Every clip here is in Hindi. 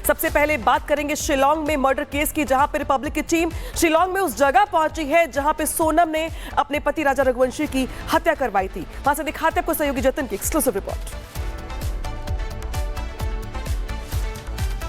सबसे पहले बात करेंगे शिलांग में मर्डर केस की, जहां पर रिपब्लिक की टीम शिलांग में उस जगह पहुंची है जहां पे सोनम ने अपने पति राजा रघुवंशी की हत्या करवाई थी। वहां से दिखाते आपको सहयोगी जतन की एक्सक्लूसिव रिपोर्ट।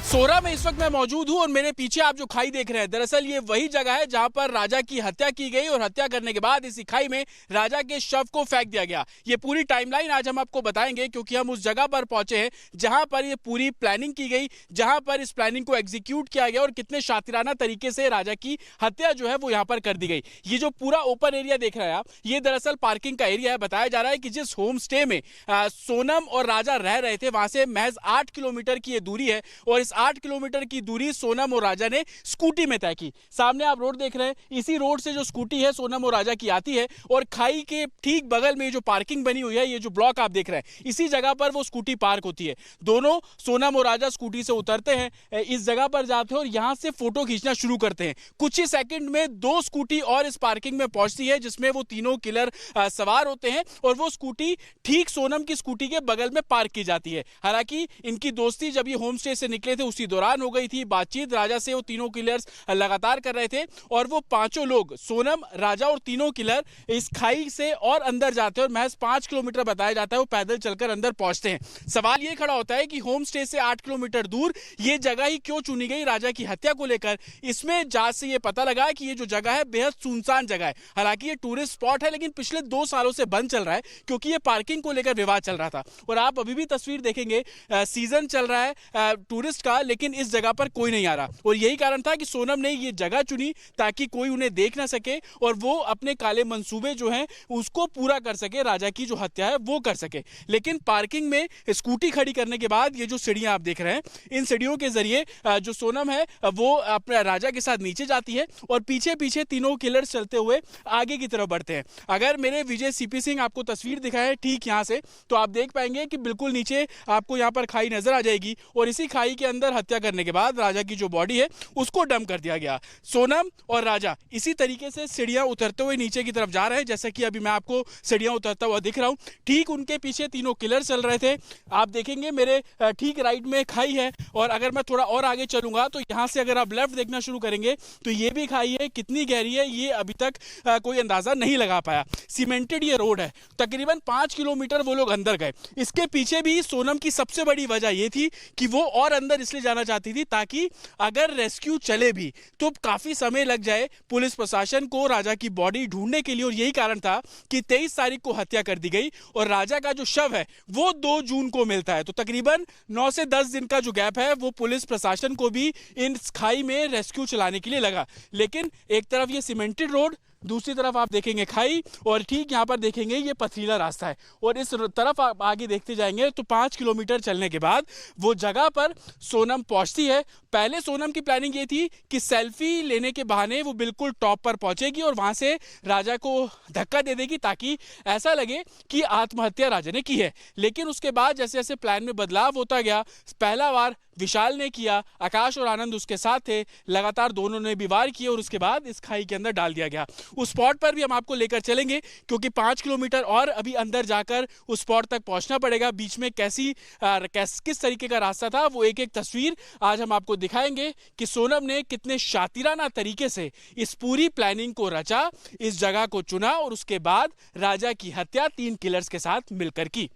सोरा में इस वक्त मैं मौजूद हूं और मेरे पीछे आप जो खाई देख रहे हैं, दरअसल ये वही जगह है जहां पर राजा की हत्या की गई और हत्या करने के बाद इसी खाई में राजा के शव को फेंक दिया गया। ये पूरी टाइमलाइन आज हम आपको बताएंगे, क्योंकि हम उस जगह पर पहुंचे हैं जहां पर ये पूरी प्लानिंग की गई, जहां पर इस प्लानिंग को एग्जीक्यूट किया गया और कितने शातिराना तरीके से राजा की हत्या जो है वो यहाँ पर कर दी गई। ये जो पूरा ओपन एरिया देख रहे हैं आप, ये दरअसल पार्किंग का एरिया है। बताया जा रहा है कि जिस होम स्टे में सोनम और राजा रह रहे थे, वहां से महज 8 किलोमीटर की ये दूरी है और इस 8 किलोमीटर की दूरी सोनम और राजा ने स्कूटी में तय की। सामने आप रोड देख रहे हैं, इसी रोड से जो स्कूटी है सोनम और राजा की आती है और खाई के ठीक बगल में जो पार्किंग बनी हुई है, ये जो ब्लॉक आप देख रहे हैं, इसी जगह पर वो स्कूटी पार्क होती है। दोनों सोनम और राजा स्कूटी से उतरते हैं, इस जगह पर जाते हैं और यहां से फोटो खींचना शुरू करते हैं। कुछ ही सेकंड में 2 स्कूटी और इस पार्किंग में पहुंचती है, जिसमें वो तीनों किलर सवार होते हैं और वो स्कूटी ठीक सोनम की स्कूटी के बगल में पार्क की जाती है। हालांकि इनकी दोस्ती जब ये होम स्टे से निकले थे उसी दौरान हो गई थी। बातचीत राजा से वो तीनों किलर्स लगातार कर रहे थे और वो पांचों लोग, सोनम, राजा और तीनों किलर, इस खाई से और अंदर जाते हैं और महज 5 किलोमीटर बताया जाता है वो पैदल चलकर अंदर पहुंचते हैं। सवाल ये खड़ा होता है कि होम स्टे से 8 किलोमीटर दूर ये जगह ही क्यों चुनी गई राजा की हत्या को लेकर। इसमें जांच से ये पता लगा है कि ये जो जगह है बेहद सुनसान जगह है। हालांकि ये टूरिस्ट स्पॉट है, लेकिन पिछले 2 सालों से बंद चल रहा है क्योंकि ये पार्किंग को लेकर विवाद चल रहा था। और आप अभी भी तस्वीर देखेंगे, सीजन चल रहा है टूरिस्ट का, लेकिन इस जगह पर कोई नहीं आ रहा। और यही कारण था कि सोनम ने ये जगह चुनी ताकि कोई उन्हें देख ना सके और वो अपने काले मंसूबे जो हैं उसको पूरा कर सके, राजा की जो हत्या है वो कर सके। लेकिन पार्किंग में स्कूटी खड़ी करने के बाद ये जो सीढ़ियां आप देख रहे हैं, इन सीढ़ियों के जरिए जो सोनम है वो अपने राजा के साथ नीचे जाती है और पीछे पीछे तीनों किलर्स चलते हुए आगे की तरफ बढ़ते हैं। अगर मेरे विजय सीपी सिंह आपको तस्वीर दिखाए ठीक यहां से, तो आप देख पाएंगे कि बिल्कुल नीचे आपको यहां पर खाई नजर आ जाएगी और इसी खाई के अंदर हत्या करने के बाद राजा की जो बॉडी है उसको डंप कर दिया गया। सोनम और राजा इसी तरीके से सीढ़ियां उतरते हुए नीचे की तरफ जा रहे हैं, जैसा कि अभी मैं आपको सीढ़ियां उतरता हुआ दिख रहा हूं। ठीक उनके पीछे तीनों किलर चल रहे थे। आप देखेंगे मेरे ठीक राइट में खाई है और अगर मैं थोड़ा और आगे चलूंगा तो यहां से अगर आप लेफ्ट देखना शुरू करेंगे तो ये भी खाई है। कितनी गहरी है ये अभी तक कोई अंदाजा नहीं लगा पाया। सीमेंटेड ये रोड है, तकरीबन 5 किलोमीटर वो लोग अंदर गए। इसके पीछे भी सोनम की सबसे बड़ी वजह ये थी कि वो और अंदर इसलिए जाना चाहती थी ताकि अगर रेस्क्यू चले भी तो काफी समय लग जाए पुलिस प्रशासन को राजा की बॉडी ढूंढने के लिए। और यही कारण था कि 23 तारीख को हत्या कर दी गई और राजा का जो शव है वो 2 जून को मिलता है। तो तकरीबन 9 से 10 दिन का जो गैप है वो पुलिस प्रशासन को भी इन खाई में रेस्क्यू चलाने के लिए लगा। लेकिन एक तरफ ये सीमेंटेड रोड, दूसरी तरफ आप देखेंगे खाई और ठीक यहाँ पर देखेंगे ये पथरीला रास्ता है और इस तरफ आप आगे देखते जाएंगे तो 5 किलोमीटर चलने के बाद वो जगह पर सोनम पहुंचती है। पहले सोनम की प्लानिंग ये थी कि सेल्फी लेने के बहाने वो बिल्कुल टॉप पर पहुंचेगी और वहां से राजा को धक्का दे देगी ताकि ऐसा लगे कि आत्महत्या राजा ने की है। लेकिन उसके बाद जैसे जैसे प्लान में बदलाव होता गया, पहला वार विशाल ने किया, आकाश और आनंद उसके साथ थे, लगातार दोनों ने भी वार किए और उसके बाद इस खाई के अंदर डाल दिया गया। उस स्पॉट पर भी हम आपको लेकर चलेंगे क्योंकि 5 किलोमीटर और अभी अंदर जाकर उस स्पॉट तक पहुंचना पड़ेगा। बीच में किस तरीके का रास्ता था वो एक एक तस्वीर आज हम आपको दिखाएंगे कि सोनम ने कितने शातिराना तरीके से इस पूरी प्लानिंग को रचा, इस जगह को चुना और उसके बाद राजा की हत्या 3 किलर्स के साथ मिलकर की।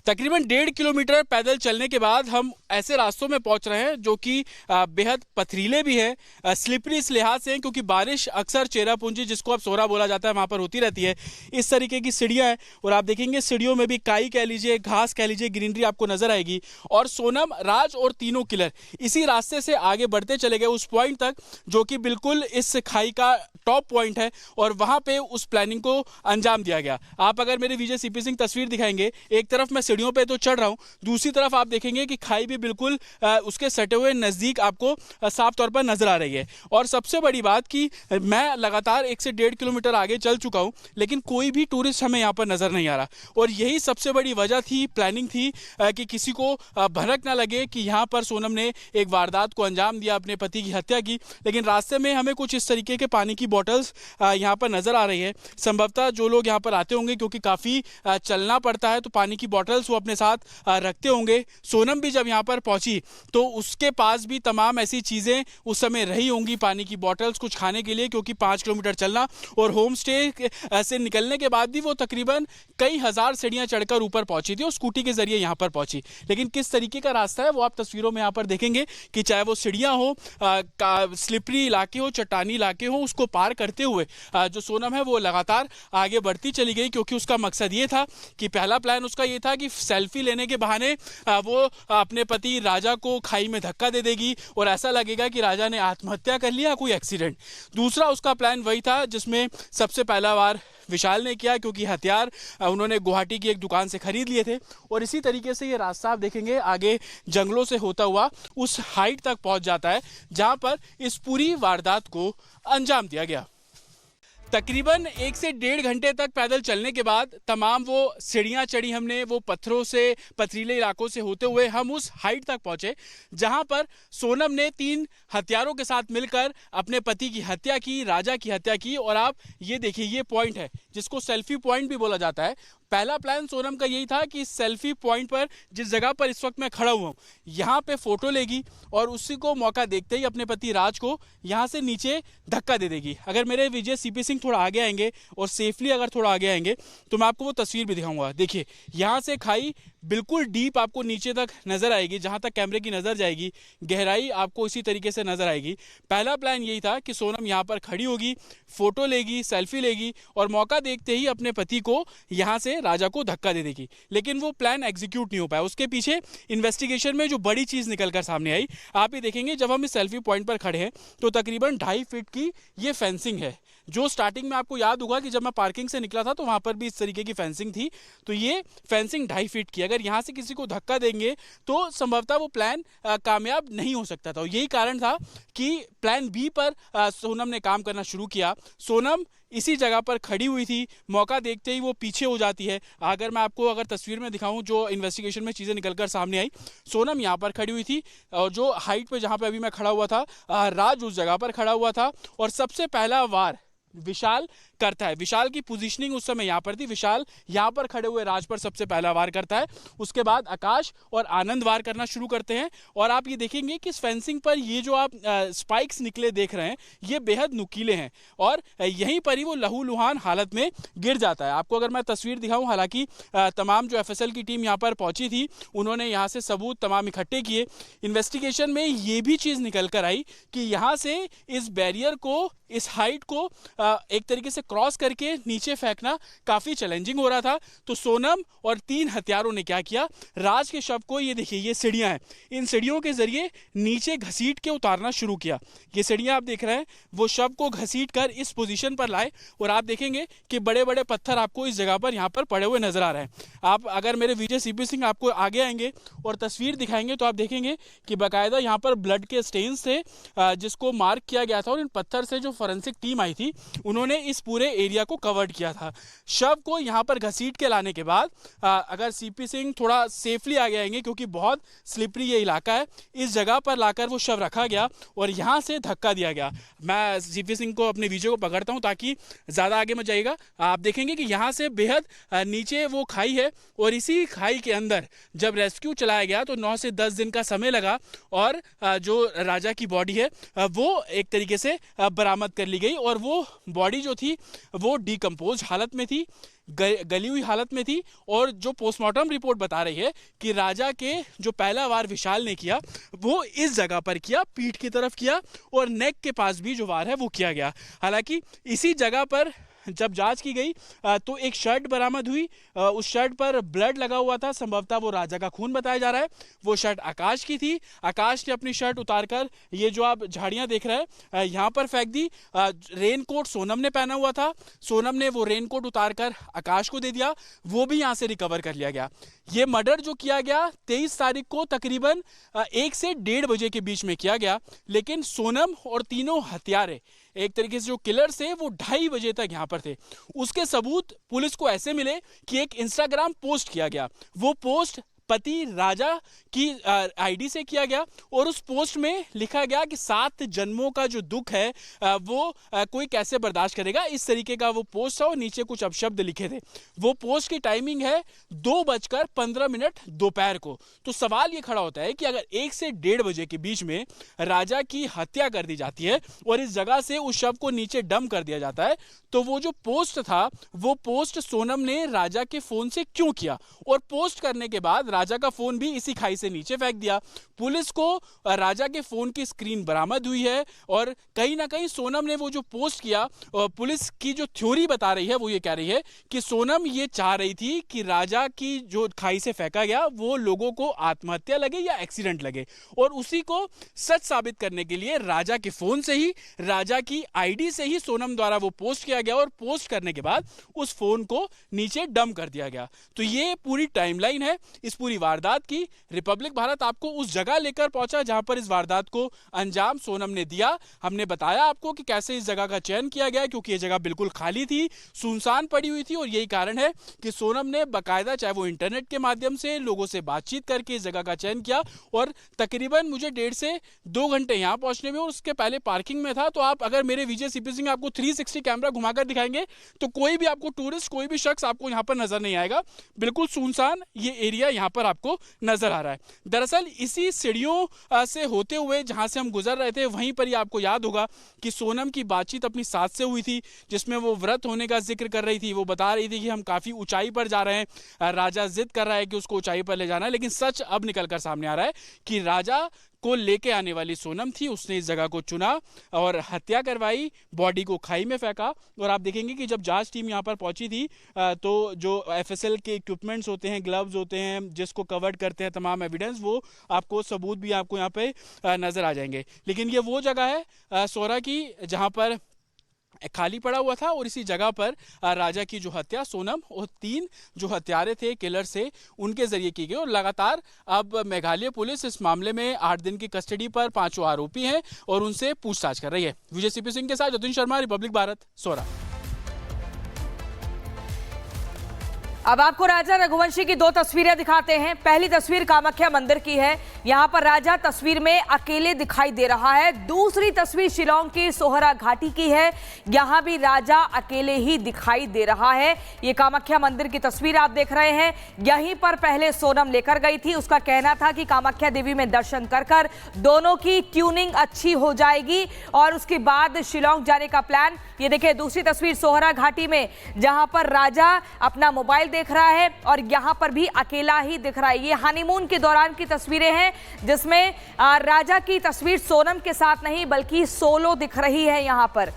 तकरीबन 1.5 किलोमीटर पैदल चलने के बाद हम ऐसे रास्तों में पहुंच रहे हैं जो कि बेहद पथरीले भी हैं, स्लिपरी इस लिहाज से हैं क्योंकि बारिश अक्सर चेरापूंजी, जिसको अब सोरा बोला जाता है, वहां पर होती रहती है। इस तरीके की सीढ़ियां हैं और आप देखेंगे सीढ़ियों में भी काई कह लीजिए, घास कह लीजिए, ग्रीनरी आपको नजर आएगी। और सोनम, राज और तीनों किलर इसी रास्ते से आगे बढ़ते चले गए उस पॉइंट तक जो कि बिल्कुल इस खाई का टॉप पॉइंट है और वहां पे उस प्लानिंग को अंजाम दिया गया। आप अगर मेरे विजय सीपी सिंह तस्वीर दिखाएंगे, एक तरफ मैं सीढ़ियों पे तो चढ़ रहा हूं, दूसरी तरफ आप देखेंगे कि खाई भी बिल्कुल उसके सटे हुए नजदीक आपको साफ तौर पर नजर आ रही है। और सबसे बड़ी बात कि मैं लगातार 1 से 1.5 किलोमीटर आगे चल चुका हूं लेकिन कोई भी टूरिस्ट हमें यहां पर नजर नहीं आ रहा। और यही सबसे बड़ी वजह थी, प्लानिंग थी कि किसी को भनक ना लगे कि यहां पर सोनम ने एक वारदात को अंजाम दिया, अपने पति की हत्या की। लेकिन रास्ते में हमें कुछ इस तरीके के पानी की बॉटल्स यहाँ पर नजर आ रही है। संभवतः जो लोग यहाँ पर आते होंगे क्योंकि काफी चलना पड़ता है तो पानी की बॉटल्स बॉटल्स वो अपने साथ रखते होंगे। सोनम भी जब यहाँ पर पहुंची तो उसके पास भी तमाम ऐसी चीज़ें उस समय रही होंगी, पानी की बॉटल्स, कुछ खाने के लिए, क्योंकि 5 किलोमीटर चलना और होम स्टे से निकलने के बाद भी वो तकरीबन कई हज़ार सीढ़ियाँ चढ़कर ऊपर पहुंची थी और स्कूटी के जरिए यहाँ पर पहुंची। लेकिन किस तरीके का रास्ता है वो आप तस्वीरों में यहाँ पर देखेंगे कि चाहे वो सीढ़ियाँ हो, स्लिपरी इलाके हो, चट्टानी इलाके हो, उसको पार करते हुए जो सोनम है वो लगातार आगे बढ़ती चली गई, क्योंकि उसका मकसद ये था कि पहला प्लान उसका ये था कि सेल्फी लेने के बहाने वो अपने पति राजा को खाई में धक्का दे देगी और ऐसा लगेगा कि राजा ने आत्महत्या कर लिया, कोई एक्सीडेंट। दूसरा उसका प्लान वही था जिसमें सबसे पहला वार विशाल ने किया, क्योंकि हथियार उन्होंने गुवाहाटी की एक दुकान से खरीद लिए थे। और इसी तरीके से ये रास्ता आप देखेंगे आगे जंगलों से होता हुआ उस हाइट तक पहुंच जाता है जहां पर इस पूरी वारदात को अंजाम दिया गया। तकरीबन 1 से 1.5 घंटे तक पैदल चलने के बाद तमाम वो सीढ़ियाँ चढ़ी हमने, वो पत्थरों से, पथरीले इलाकों से होते हुए हम उस हाइट तक पहुंचे जहां पर सोनम ने 3 हथियारों के साथ मिलकर अपने पति की हत्या की, राजा की हत्या की। और आप ये देखिए, ये पॉइंट है जिसको सेल्फी पॉइंट भी बोला जाता है। पहला प्लान सोनम का यही था कि सेल्फी पॉइंट पर, जिस जगह पर इस वक्त मैं खड़ा हुआ हूँ, यहाँ पे फोटो लेगी और उसी को मौका देखते ही अपने पति राज को यहाँ से नीचे धक्का दे देगी। अगर मेरे विजय सीपी सिंह थोड़ा आगे आएंगे और सेफली अगर थोड़ा आगे आएंगे तो मैं आपको वो तस्वीर भी दिखाऊंगा। देखिए, यहाँ से खाई बिल्कुल डीप आपको नीचे तक नजर आएगी, जहां तक कैमरे की नजर जाएगी गहराई आपको इसी तरीके से नजर आएगी। पहला प्लान यही था कि सोनम यहाँ पर खड़ी होगी, फोटो लेगी, सेल्फी लेगी और मौका देखते ही अपने पति को यहाँ से राजा को धक्का दे देगी। लेकिन वो प्लान एग्जीक्यूट नहीं हो पाया। उसके पीछे इन्वेस्टिगेशन में जो बड़ी चीज निकल कर सामने आई, आप ये देखेंगे जब हम इस सेल्फी पॉइंट पर खड़े हैं तो तकरीबन 2.5 फीट की ये फेंसिंग है। जो स्टार्टिंग में आपको याद होगा कि जब मैं पार्किंग से निकला था तो वहां पर भी इस तरीके की फेंसिंग थी। तो ये फेंसिंग 2.5 फीट की, अगर यहाँ से किसी को धक्का देंगे तो संभवतः वो प्लान कामयाब नहीं हो सकता था। यही कारण था कि प्लान बी पर सोनम ने काम करना शुरू किया। सोनम इसी जगह पर खड़ी हुई थी, मौका देखते ही वो पीछे हो जाती है। अगर मैं आपको तस्वीर में दिखाऊं जो इन्वेस्टिगेशन में चीज़ें निकलकर सामने आई, सोनम यहाँ पर खड़ी हुई थी और जो हाइट पे जहाँ पे अभी मैं खड़ा हुआ था, राज उस जगह पर खड़ा हुआ था और सबसे पहला वार विशाल करता है। विशाल की पोजीशनिंग उस समय यहाँ पर थी। विशाल यहाँ पर खड़े हुए राज पर सबसे पहला वार करता है। उसके बाद आकाश और आनंद वार करना शुरू करते हैं। और आप ये देखेंगे कि इस फेंसिंग पर ये जो आप स्पाइक्स निकले देख रहे हैं, ये बेहद नुकीले हैं और यहीं पर ही वो लहूलुहान हालत में गिर जाता है। आपको अगर मैं तस्वीर दिखाऊं, हालांकि तमाम जो FSL की टीम यहाँ पर पहुंची थी, उन्होंने यहाँ से सबूत तमाम इकट्ठे किए। इन्वेस्टिगेशन में ये भी चीज़ निकल कर आई कि यहाँ से इस बैरियर को, इस हाइट को एक तरीके से क्रॉस करके नीचे फेंकना काफी चैलेंजिंग हो रहा था। तो सोनम और 3 हथियारों ने क्या किया, राज के शव को, ये देखिए ये सीढ़ियां हैं, इन सीढ़ियों के जरिए नीचे घसीट के उतारना शुरू किया। ये सीढ़ियां आप देख रहे हैं, वो शव को घसीट कर इस पोजीशन पर लाए और आप देखेंगे कि बड़े बड़े पत्थर आपको इस जगह पर यहाँ पर पड़े हुए नजर आ रहे हैं। आप अगर मेरे विजय सीपी सिंह आपको आगे आएंगे और तस्वीर दिखाएंगे तो आप देखेंगे कि बाकायदा यहाँ पर ब्लड के स्टेन्स थे जिसको मार्क किया गया था और इन पत्थर से जो फॉरेंसिक टीम आई थी उन्होंने इस पूरे एरिया को कवर्ड किया था। शव को यहाँ पर घसीट के लाने के बाद अगर सीपी सिंह थोड़ा सेफली आगे आएंगे, क्योंकि बहुत स्लिपरी ये इलाका है, इस जगह पर लाकर वो शव रखा गया और यहाँ से धक्का दिया गया। मैं सीपी सिंह को अपने वीडियो को पकड़ता हूँ ताकि ज़्यादा आगे मत जाइएगा। आप देखेंगे कि यहाँ से बेहद नीचे वो खाई है और इसी खाई के अंदर जब रेस्क्यू चलाया गया तो 9 से 10 दिन का समय लगा और जो राजा की बॉडी है वो एक तरीके से बरामद कर ली गई और वो बॉडी जो थी वो डिकम्पोज हालत में थी, गली हुई हालत में थी। और जो पोस्टमार्टम रिपोर्ट बता रही है कि राजा के जो पहला वार विशाल ने किया वो इस जगह पर किया, पीठ की तरफ किया और नेक के पास भी जो वार है वो किया गया। हालांकि इसी जगह पर जब जांच की गई तो एक शर्ट बरामद हुई, उस शर्ट पर ब्लड लगा हुआ था, संभवतः वो राजा का खून बताया जा रहा है। वो शर्ट आकाश की थी। आकाश ने अपनी शर्ट उतारकर ये जो आप झाड़ियां देख रहे हैं यहाँ पर फेंक दी। रेनकोट सोनम ने पहना हुआ था, सोनम ने वो रेनकोट उतारकर आकाश को दे दिया, वो भी यहाँ से रिकवर कर लिया गया। ये मर्डर जो किया गया 23 तारीख को तकरीबन 1 से 1:30 बजे के बीच में किया गया, लेकिन सोनम और तीनों हत्यारे एक तरीके से जो किलर्स थे वो 2:30 बजे तक यहाँ पर थे। उसके सबूत पुलिस को ऐसे मिले कि एक इंस्टाग्राम पोस्ट किया गया, वो पोस्ट पति राजा की आईडी से किया गया और उस पोस्ट में लिखा गया कि 7 जन्मों का जो दुख है वो कोई कैसे बर्दाश्त करेगा, इस तरीके का वो पोस्ट था और नीचे कुछ अपशब्द लिखे थे। वो पोस्ट की टाइमिंग है 2:15 दोपहर को। तो सवाल ये खड़ा होता है कि अगर 1 से 1:30 बजे के बीच में राजा की हत्या कर दी जाती है और इस जगह से उस शव को नीचे डंप कर दिया जाता है, तो वो जो पोस्ट था वो पोस्ट सोनम ने राजा के फोन से क्यों किया, और पोस्ट करने के बाद राजा का फोन भी इसी खाई से नीचे फेंक दिया। पुलिस को राजा के फोन की स्क्रीन बरामद हुई है और कहीं ना कहीं सोनम ने वो जो पोस्ट किया, पुलिस की जो थ्योरी बता रही है वो ये कह रही है कि सोनम ये चाह रही थी कि राजा की जो खाई से फेंका गया वो लोगों को आत्महत्या लगे या एक्सीडेंट लगे, और उसी को सच साबित करने के लिए राजा के फोन से ही, राजा की आईडी से ही सोनम द्वारा वो पोस्ट किया गया और पोस्ट करने के बाद उस फोन को नीचे डंप कर दिया गया। तो ये पूरी टाइमलाइन है इस पूरी वारदात की। रिपब्लिक भारत आपको उस जगह लेकर पहुंचा जहां पर इस वारदात को अंजाम सोनम ने दिया। हमने बताया आपको कि कैसे इस जगह का चयन किया गया, क्योंकि ये जगह बिल्कुल खाली थी, सुनसान पड़ी हुई थी, और यही कारण है कि सोनम ने बाकायदा, चाहे वो इंटरनेट के माध्यम से, लोगों से बातचीत करके इस जगह का चयन किया। और तकरीबन मुझे 1.5 से 2 घंटे यहां पहुंचने में, और उसके पहले पार्किंग में था। तो आप अगर मेरे विजय सीपी सिंह आपको 360 कैमरा घुमाकर दिखाएंगे तो कोई भी आपको टूरिस्ट, कोई भी शख्स आपको यहां पर नजर नहीं आएगा। बिल्कुल सुनसान ये एरिया यहां पर आपको नजर आ रहा है। दरअसल इसी सीढ़ियों से होते हुए जहां से हम गुजर रहे थे, वहीं पर ही आपको याद होगा कि सोनम की बातचीत अपनी सास से हुई थी, जिसमें वो व्रत होने का जिक्र कर रही थी। वो बता रही थी कि हम काफी ऊंचाई पर जा रहे हैं, राजा जिद कर रहा है कि उसको ऊंचाई पर ले जाना है। लेकिन सच अब निकलकर सामने आ रहा है कि राजा को लेके आने वाली सोनम थी, उसने इस जगह को चुना और हत्या करवाई, बॉडी को खाई में फेंका। और आप देखेंगे कि जब जांच टीम यहां पर पहुंची थी तो जो एफएसएल के इक्विपमेंट्स होते हैं, ग्लव्स होते हैं जिसको कवर्ड करते हैं तमाम एविडेंस, वो आपको सबूत भी आपको यहां पे नजर आ जाएंगे। लेकिन ये वो जगह है सोरा की जहां पर खाली पड़ा हुआ था, और इसी जगह पर राजा की जो हत्या सोनम और 3 जो हत्यारे थे किलर से, उनके जरिए की गई। और लगातार अब मेघालय पुलिस इस मामले में 8 दिन की कस्टडी पर 5 आरोपी हैं और उनसे पूछताछ कर रही है। विजय सीपी सिंह के साथ जतिन शर्मा, रिपब्लिक भारत, सोरा। अब आपको राजा रघुवंशी की 2 तस्वीरें दिखाते हैं। पहली तस्वीर कामाख्या मंदिर की है, यहां पर राजा तस्वीर में अकेले दिखाई दे रहा है। दूसरी तस्वीर शिलोंग की सोहरा घाटी की है, यहां भी राजा अकेले ही दिखाई दे रहा है। ये कामाख्या मंदिर की तस्वीर आप देख रहे हैं। यहीं पर पहले सोनम लेकर गई थी, उसका कहना था कि कामाख्या देवी में दर्शन कर कर दोनों की ट्यूनिंग अच्छी हो जाएगी और उसके बाद शिलोंग जाने का प्लान। ये देखिए दूसरी तस्वीर सोहरा घाटी में, जहां पर राजा अपना मोबाइल देख रहा है और यहां पर भी अकेला ही दिख रहा है। ये हनीमून के दौरान की तस्वीरें हैं, जिसमें राजा की तस्वीर सोनम के साथ नहीं बल्कि सोलो दिख रही है यहां पर।